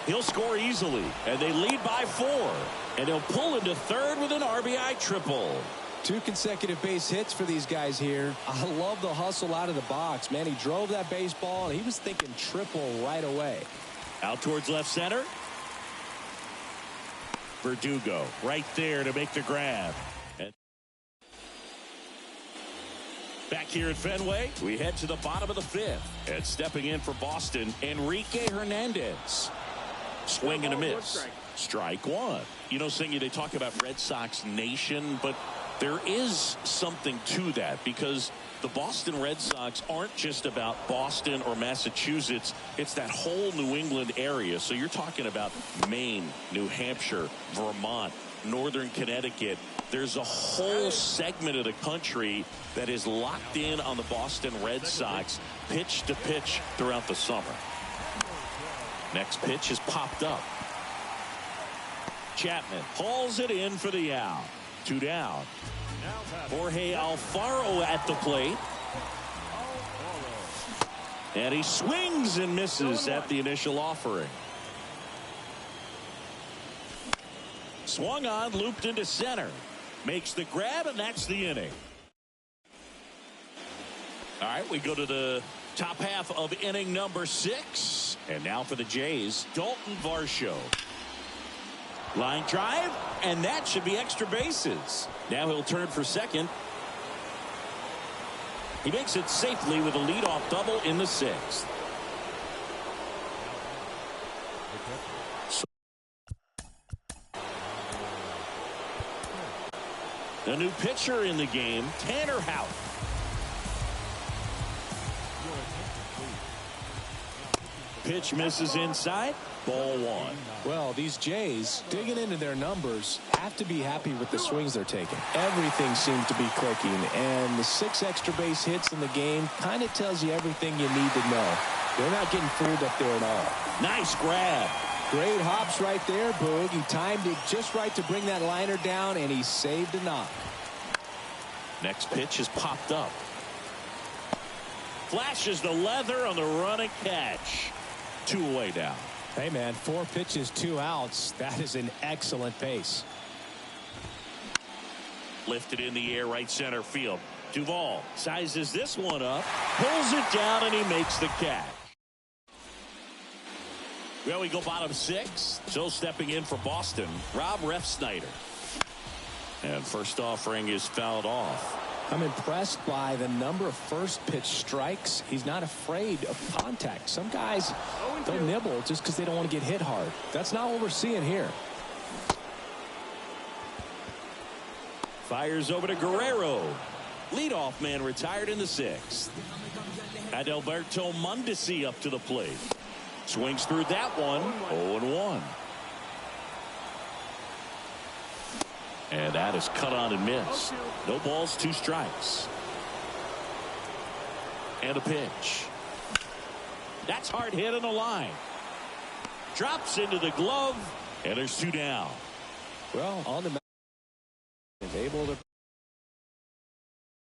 Speaker 1: He'll score easily, and they lead by 4. And he'll pull into third with an RBI triple.
Speaker 2: 2 consecutive base hits for these guys here. I love the hustle out of the box. Man, he drove that baseball, and he was thinking triple right away.
Speaker 1: Out towards left center. Verdugo right there to make the grab. Back here at Fenway, we head to the bottom of the 5th. And stepping in for Boston, Enrique Hernandez. Swing and a miss. Strike one. You know, Singy, they talk about Red Sox Nation, but there is something to that because the Boston Red Sox aren't just about Boston or Massachusetts. It's that whole New England area. So you're talking about Maine, New Hampshire, Vermont, Northern Connecticut. There's a whole segment of the country that is locked in on the Boston Red Sox pitch to pitch throughout the summer. Next pitch is popped up. Chapman hauls it in for the out. 2 down. Jorge Alfaro at the plate. And he swings and misses at the initial offering. Swung on, looped into center. Makes the grab, and that's the inning. All right, we go to the top half of inning number 6. And now for the Jays, Dalton Varsho. Line drive, and that should be extra bases. Now he'll turn for second. He makes it safely with a leadoff double in the 6th. The new pitcher in the game, Tanner Houck. Pitch misses inside. Ball 1.
Speaker 2: Well, these Jays, digging into their numbers, have to be happy with the swings they're taking. Everything seems to be clicking, and the 6 extra base hits in the game kind of tells you everything you need to know. They're not getting fooled up there at all.
Speaker 1: Nice grab.
Speaker 2: Great hops right there, Boog. He timed it just right to bring that liner down, and he saved a knock.
Speaker 1: Next pitch is popped up. Flashes the leather on the running catch. 2 away down.
Speaker 2: Hey, man, 4 pitches, 2 outs. That is an excellent pace.
Speaker 1: Lifted in the air, right center field. Duvall sizes this one up, pulls it down, and he makes the catch. Well, we go bottom 6. So stepping in for Boston, Rob Refsnyder. And first offering is fouled off.
Speaker 2: I'm impressed by the number of first pitch strikes. He's not afraid of contact. Some guys, they'll nibble just because they don't want to get hit hard. That's not what we're seeing here.
Speaker 1: Fires over to Guerrero. Leadoff man retired in the 6th. Adalberto Mondesi up to the plate. Swings through that one. 0-1. And that is cut on and missed. No balls, 2 strikes. And a pitch. That's hard hit on the line. Drops into the glove, and there's 2 down.
Speaker 2: Well, on the mound, able to